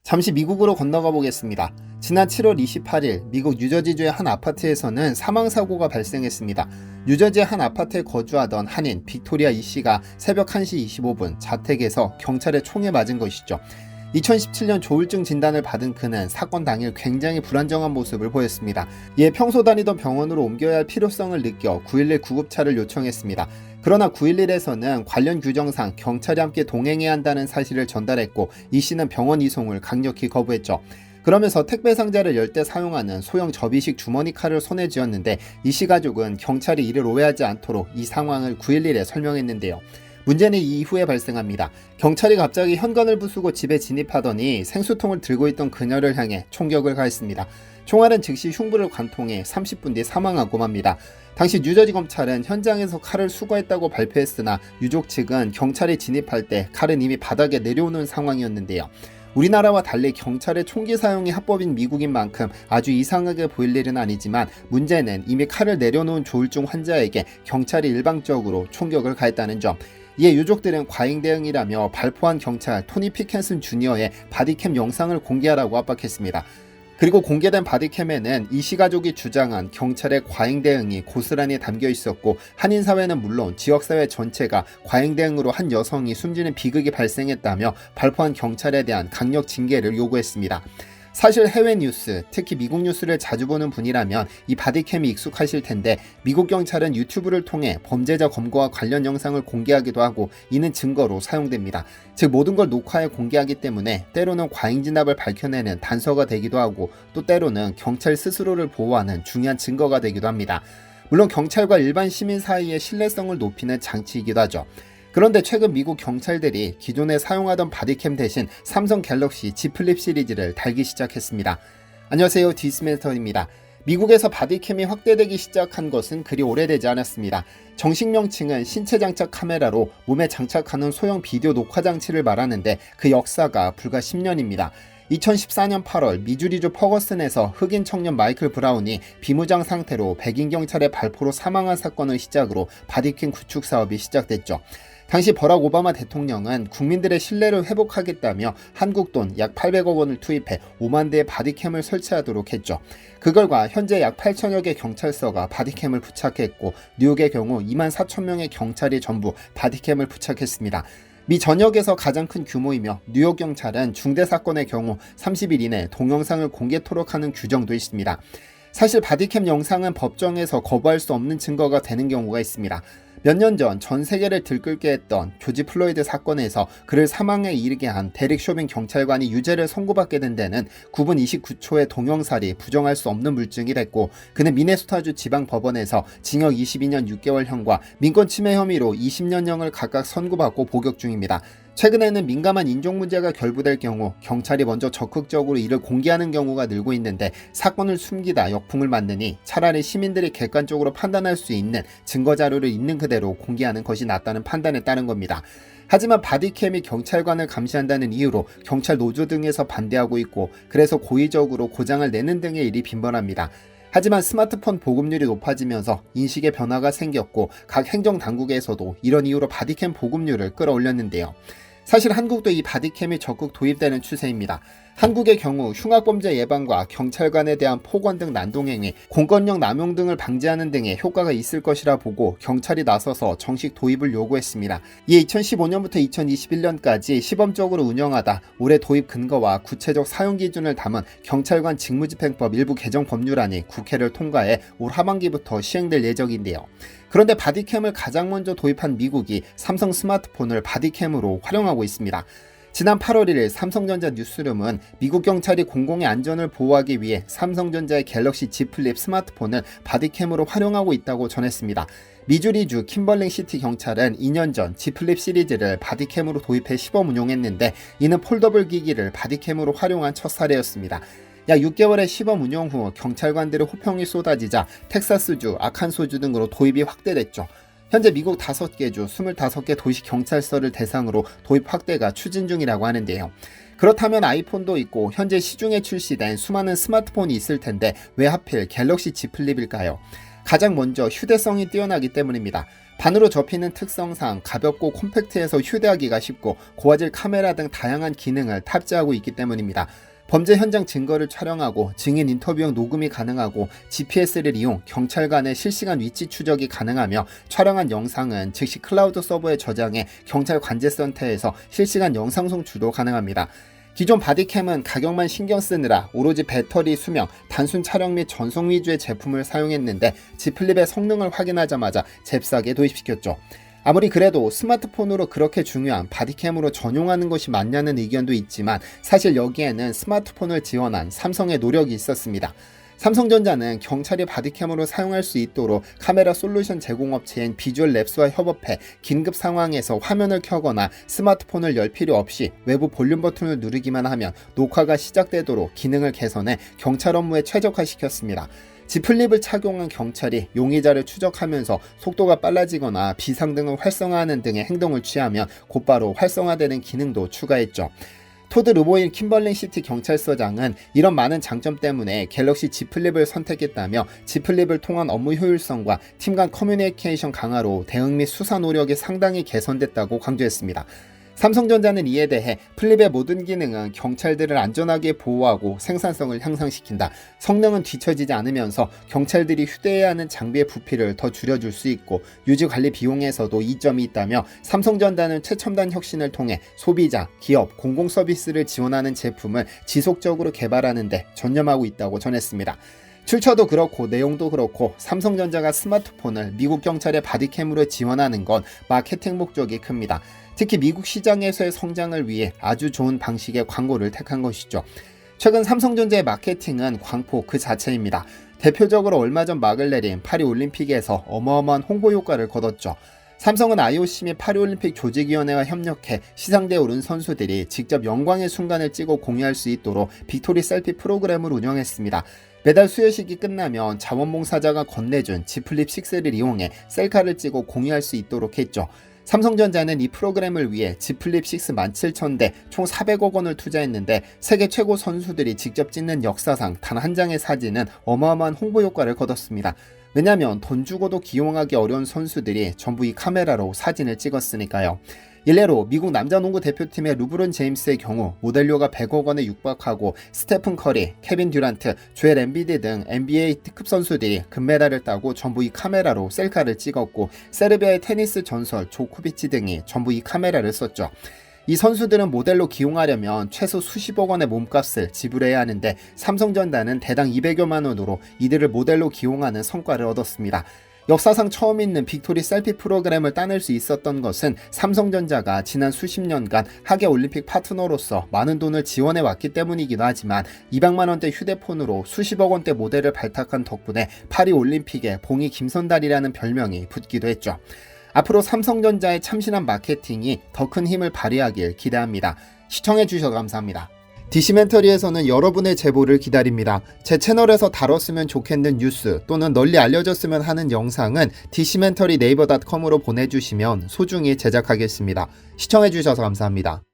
잠시 미국으로 건너가 보겠습니다. 지난 7월 28일 미국 뉴저지주의 한 아파트에서는 사망사고가 발생했습니다. 뉴저지의 한 아파트에 거주하던 한인 빅토리아 이 씨가 새벽 1시 25분 자택에서 경찰의 총에 맞은 것이죠. 2017년 조울증 진단을 받은 그는 사건 당일 굉장히 불안정한 모습을 보였습니다. 이에 평소 다니던 병원으로 옮겨야 할 필요성을 느껴 911 구급차를 요청했습니다. 그러나 911에서는 관련 규정상 경찰이 함께 동행해야 한다는 사실을 전달했고 이 씨는 병원 이송을 강력히 거부했죠. 그러면서 택배 상자를 열 때 사용하는 소형 접이식 주머니 칼을 손에 쥐었는데 이 씨 가족은 경찰이 이를 오해하지 않도록 이 상황을 911에 설명했는데요. 문제는 이후에 발생합니다. 경찰이 갑자기 현관을 부수고 집에 진입하더니 생수통을 들고 있던 그녀를 향해 총격을 가했습니다. 총알은 즉시 흉부를 관통해 30분 뒤 사망하고 맙니다. 당시 뉴저지 검찰은 현장에서 칼을 수거했다고 발표했으나 유족 측은 경찰이 진입할 때 칼은 이미 바닥에 내려오는 상황이었는데요. 우리나라와 달리 경찰의 총기 사용이 합법인 미국인 만큼 아주 이상하게 보일 일은 아니지만 문제는 이미 칼을 내려놓은 조울증 환자에게 경찰이 일방적으로 총격을 가했다는 점. 이에 유족들은 과잉 대응이라며 발포한 경찰 토니 피켄슨 주니어의 바디캠 영상을 공개하라고 압박했습니다. 그리고 공개된 바디캠에는 이 씨 가족이 주장한 경찰의 과잉 대응이 고스란히 담겨 있었고 한인사회는 물론 지역사회 전체가 과잉 대응으로 한 여성이 숨지는 비극이 발생했다며 발포한 경찰에 대한 강력 징계를 요구했습니다. 사실 해외 뉴스, 특히 미국 뉴스를 자주 보는 분이라면 이 바디캠이 익숙하실 텐데 미국 경찰은 유튜브를 통해 범죄자 검거와 관련 영상을 공개하기도 하고 이는 증거로 사용됩니다. 즉 모든 걸 녹화해 공개하기 때문에 때로는 과잉 진압을 밝혀내는 단서가 되기도 하고 또 때로는 경찰 스스로를 보호하는 중요한 증거가 되기도 합니다. 물론 경찰과 일반 시민 사이의 신뢰성을 높이는 장치이기도 하죠. 그런데 최근 미국 경찰들이 기존에 사용하던 바디캠 대신 삼성 갤럭시 Z 플립 시리즈를 달기 시작했습니다. 안녕하세요, 디스맨턴입니다. 미국에서 바디캠이 확대되기 시작한 것은 그리 오래되지 않았습니다. 정식 명칭은 신체 장착 카메라로 몸에 장착하는 소형 비디오 녹화 장치를 말하는데 그 역사가 불과 10년입니다. 2014년 8월 미주리주 퍼거슨에서 흑인 청년 마이클 브라운이 비무장 상태로 백인 경찰의 발포로 사망한 사건을 시작으로 바디캠 구축 사업이 시작됐죠. 당시 버락 오바마 대통령은 국민들의 신뢰를 회복하겠다며 한국 돈 약 800억 원을 투입해 5만 대의 바디캠을 설치하도록 했죠. 그 결과 현재 약 8천여 개 경찰서가 바디캠을 부착했고 뉴욕의 경우 2만 4천 명의 경찰이 전부 바디캠을 부착했습니다. 미 전역에서 가장 큰 규모이며 뉴욕 경찰은 중대 사건의 경우 30일 이내 동영상을 공개토록 하는 규정도 있습니다. 사실 바디캠 영상은 법정에서 거부할 수 없는 증거가 되는 경우가 있습니다. 몇 년 전 전 세계를 들끓게 했던 조지 플로이드 사건에서 그를 사망에 이르게 한 데릭 쇼빈 경찰관이 유죄를 선고받게 된 데는 9분 29초의 동영살이 부정할 수 없는 물증이랬고 그는 미네소타주 지방법원에서 징역 22년 6개월형과 민권 침해 혐의로 20년형을 각각 선고받고 복역 중입니다. 최근에는 민감한 인종 문제가 결부될 경우 경찰이 먼저 적극적으로 이를 공개하는 경우가 늘고 있는데 사건을 숨기다 역풍을 맞느니 차라리 시민들이 객관적으로 판단할 수 있는 증거자료를 있는 그대로 공개하는 것이 낫다는 판단에 따른 겁니다. 하지만 바디캠이 경찰관을 감시한다는 이유로 경찰 노조 등에서 반대하고 있고 그래서 고의적으로 고장을 내는 등의 일이 빈번합니다. 하지만 스마트폰 보급률이 높아지면서 인식의 변화가 생겼고 각 행정당국에서도 이런 이유로 바디캠 보급률을 끌어올렸는데요. 사실 한국도 이 바디캠이 적극 도입되는 추세입니다. 한국의 경우 흉악범죄 예방과 경찰관에 대한 폭언 등 난동행위, 공권력 남용 등을 방지하는 등의 효과가 있을 것이라 보고 경찰이 나서서 정식 도입을 요구했습니다. 이에 2015년부터 2021년까지 시범적으로 운영하다 올해 도입 근거와 구체적 사용 기준을 담은 경찰관 직무집행법 일부 개정 법률안이 국회를 통과해 올 하반기부터 시행될 예정인데요. 그런데 바디캠을 가장 먼저 도입한 미국이 삼성 스마트폰을 바디캠으로 활용하고 있습니다. 지난 8월 1일 삼성전자 뉴스룸은 미국 경찰이 공공의 안전을 보호하기 위해 삼성전자의 갤럭시 Z 플립 스마트폰을 바디캠으로 활용하고 있다고 전했습니다. 미주리주 킴벌링 시티 경찰은 2년 전 Z 플립 시리즈를 바디캠으로 도입해 시범 운용했는데 이는 폴더블 기기를 바디캠으로 활용한 첫 사례였습니다. 약 6개월의 시범 운영 후 경찰관들의 호평이 쏟아지자 텍사스주, 아칸소주 등으로 도입이 확대됐죠. 현재 미국 5개 주 25개 도시 경찰서를 대상으로 도입 확대가 추진 중이라고 하는데요. 그렇다면 아이폰도 있고 현재 시중에 출시된 수많은 스마트폰이 있을 텐데 왜 하필 갤럭시 Z 플립일까요? 가장 먼저 휴대성이 뛰어나기 때문입니다. 반으로 접히는 특성상 가볍고 콤팩트해서 휴대하기가 쉽고 고화질 카메라 등 다양한 기능을 탑재하고 있기 때문입니다. 범죄 현장 증거를 촬영하고 증인 인터뷰용 녹음이 가능하고 GPS를 이용 경찰 간의 실시간 위치 추적이 가능하며 촬영한 영상은 즉시 클라우드 서버에 저장해 경찰 관제센터에서 실시간 영상송 주도 가능합니다. 기존 바디캠은 가격만 신경 쓰느라 오로지 배터리 수명, 단순 촬영 및 전송 위주의 제품을 사용했는데 Z 플립의 성능을 확인하자마자 잽싸게 도입시켰죠. 아무리 그래도 스마트폰으로 그렇게 중요한 바디캠으로 전용하는 것이 맞냐는 의견도 있지만 사실 여기에는 스마트폰을 지원한 삼성의 노력이 있었습니다. 삼성전자는 경찰이 바디캠으로 사용할 수 있도록 카메라 솔루션 제공업체인 비주얼랩스와 협업해 긴급 상황에서 화면을 켜거나 스마트폰을 열 필요 없이 외부 볼륨 버튼을 누르기만 하면 녹화가 시작되도록 기능을 개선해 경찰 업무에 최적화시켰습니다. Z 플립을 착용한 경찰이 용의자를 추적하면서 속도가 빨라지거나 비상등을 활성화하는 등의 행동을 취하면 곧바로 활성화되는 기능도 추가했죠. 토드 르보인 킴벌링 시티 경찰서장은 이런 많은 장점 때문에 갤럭시 Z 플립을 선택했다며 Z 플립을 통한 업무 효율성과 팀 간 커뮤니케이션 강화로 대응 및 수사 노력이 상당히 개선됐다고 강조했습니다. 삼성전자는 이에 대해 플립의 모든 기능은 경찰들을 안전하게 보호하고 생산성을 향상시킨다. 성능은 뒤처지지 않으면서 경찰들이 휴대해야 하는 장비의 부피를 더 줄여줄 수 있고 유지관리 비용에서도 이점이 있다며 삼성전자는 최첨단 혁신을 통해 소비자, 기업, 공공서비스를 지원하는 제품을 지속적으로 개발하는 데 전념하고 있다고 전했습니다. 출처도 그렇고 내용도 그렇고 삼성전자가 스마트폰을 미국 경찰의 바디캠으로 지원하는 건 마케팅 목적이 큽니다. 특히 미국 시장에서의 성장을 위해 아주 좋은 방식의 광고를 택한 것이죠. 최근 삼성전자의 마케팅은 광포 그 자체입니다. 대표적으로 얼마 전 막을 내린 파리올림픽에서 어마어마한 홍보 효과를 거뒀죠. 삼성은 IOC 및 파리올림픽 조직위원회와 협력해 시상대에 오른 선수들이 직접 영광의 순간을 찍어 공유할 수 있도록 빅토리 셀피 프로그램을 운영했습니다. 매달 수여식이 끝나면 자원봉사자가 건네준 Z 플립 6를 이용해 셀카를 찍어 공유할 수 있도록 했죠. 삼성전자는 이 프로그램을 위해 Z 플립 6 17,000대 총 400억 원을 투자했는데 세계 최고 선수들이 직접 찍는 역사상 단 한 장의 사진은 어마어마한 홍보 효과를 거뒀습니다. 왜냐하면 돈 주고도 기용하기 어려운 선수들이 전부 이 카메라로 사진을 찍었으니까요. 일례로 미국 남자농구 대표팀의 르브론 제임스의 경우 모델료가 100억 원에 육박하고 스테픈 커리, 케빈 듀란트, 조엘 엠비드 등 NBA 특급 선수들이 금메달을 따고 전부 이 카메라로 셀카를 찍었고 세르비아의 테니스 전설 조코비치 등이 전부 이 카메라를 썼죠. 이 선수들은 모델로 기용하려면 최소 수십억 원의 몸값을 지불해야 하는데 삼성전자는 대당 200여만 원으로 이들을 모델로 기용하는 성과를 얻었습니다. 역사상 처음 있는 빅토리 셀피 프로그램을 따낼 수 있었던 것은 삼성전자가 지난 수십 년간 하계올림픽 파트너로서 많은 돈을 지원해 왔기 때문이기도 하지만 200만 원대 휴대폰으로 수십억 원대 모델을 발탁한 덕분에 파리올림픽에 봉이 김선달이라는 별명이 붙기도 했죠. 앞으로 삼성전자의 참신한 마케팅이 더 큰 힘을 발휘하길 기대합니다. 시청해주셔서 감사합니다. 디시멘터리에서는 여러분의 제보를 기다립니다. 제 채널에서 다뤘으면 좋겠는 뉴스 또는 널리 알려졌으면 하는 영상은 디시멘터리 네이버.com으로 보내주시면 소중히 제작하겠습니다. 시청해주셔서 감사합니다.